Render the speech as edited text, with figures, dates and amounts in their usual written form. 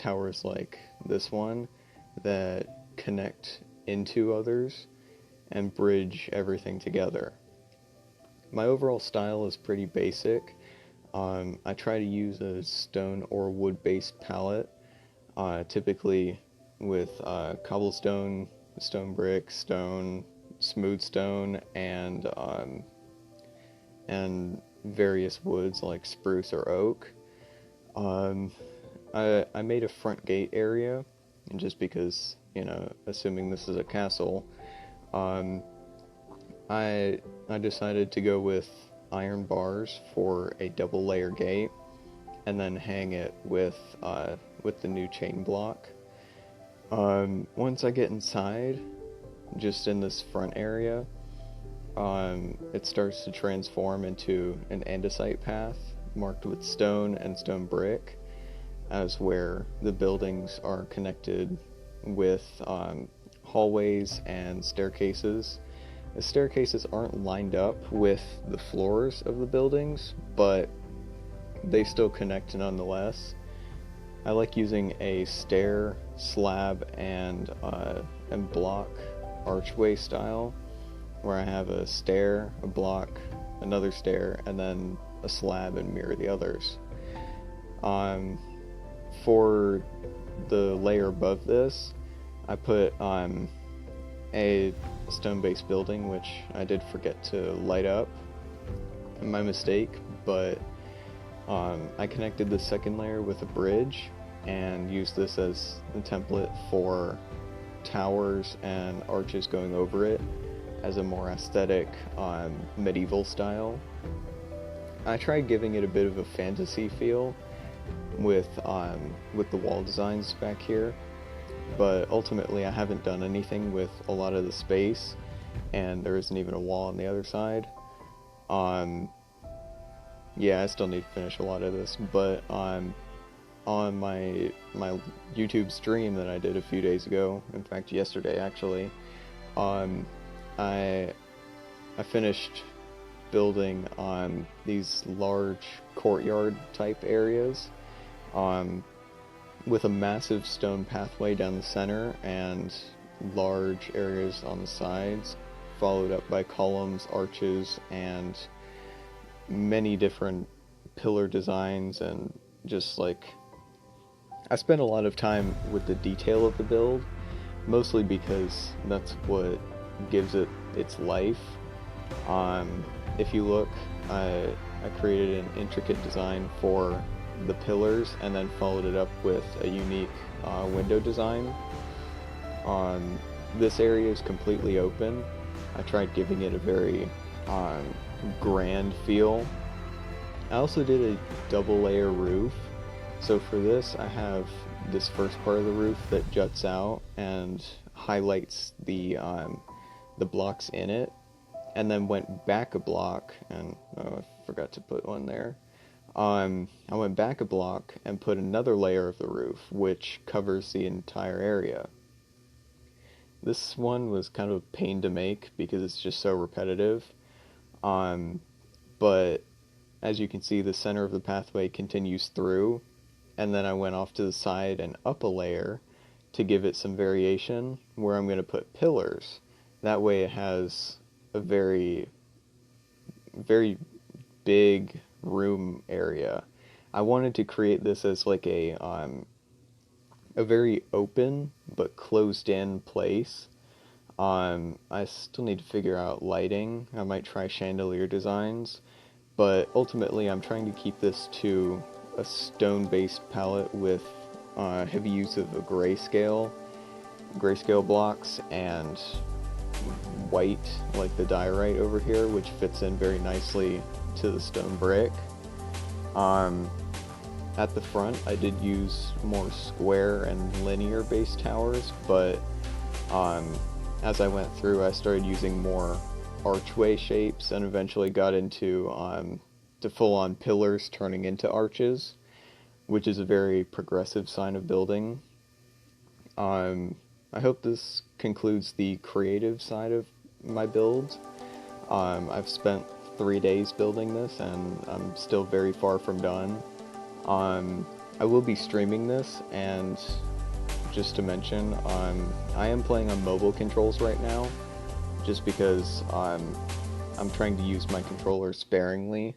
towers like this one that connect into others and bridge everything together. My overall style is pretty basic. I try to use a stone or wood-based palette, typically with cobblestone, stone brick, stone, smooth stone, and various woods like spruce or oak. Um, I made a front gate area, and just because, assuming this is a castle, um, I decided to go with iron bars for a double layer gate, and then hang it with the new chain block. Once I get inside, just in this front area, it starts to transform into an andesite path marked with stone and stone brick, as where the buildings are connected with hallways and staircases. The staircases aren't lined up with the floors of the buildings, but they still connect nonetheless. I like using a stair, slab, and block archway style, where I have a stair, a block, another stair, and then a slab and mirror the others. For the layer above this, I put a stone-based building, which I did forget to light up. My mistake, but I connected the second layer with a bridge and used this as the template for towers and arches going over it as a more aesthetic medieval style. I tried giving it a bit of a fantasy feel with the wall designs back here, but ultimately I haven't done anything with a lot of the space, and there isn't even a wall on the other side. Yeah, I still need to finish a lot of this, but on my YouTube stream that I did a few days ago, in fact yesterday actually, I finished building these large courtyard type areas with a massive stone pathway down the center and large areas on the sides, followed up by columns, arches, and many different pillar designs. And just like, I spent a lot of time with the detail of the build, mostly because that's what gives it its life. If you look, I created an intricate design for the pillars and then followed it up with a unique window design. This area is completely open. I tried giving it a very grand feel. I also did a double layer roof. So for this, I have this first part of the roof that juts out and highlights the blocks in it, and then went back a block, and I forgot to put one there. I went back a block and put another layer of the roof, which covers the entire area. This one was kind of a pain to make because it's just so repetitive. But as you can see, the center of the pathway continues through, and then I went off to the side and up a layer to give it some variation, where I'm going to put pillars. That way it has a very, very big room area. I wanted to create this as like a very open but closed in place. I still need to figure out lighting. I might try chandelier designs, but ultimately I'm trying to keep this to a stone-based palette with heavy use of a grayscale blocks, and white, like the diorite over here, which fits in very nicely to the stone brick. At the front, I did use more square and linear based towers, but as I went through, I started using more archway shapes and eventually got into to full-on pillars turning into arches, which is a very progressive sign of building. I hope this concludes the creative side of my build. I've spent 3 days building this, and I'm still very far from done. I will be streaming this, and just to mention, I am playing on mobile controls right now, just because I'm trying to use my controller sparingly,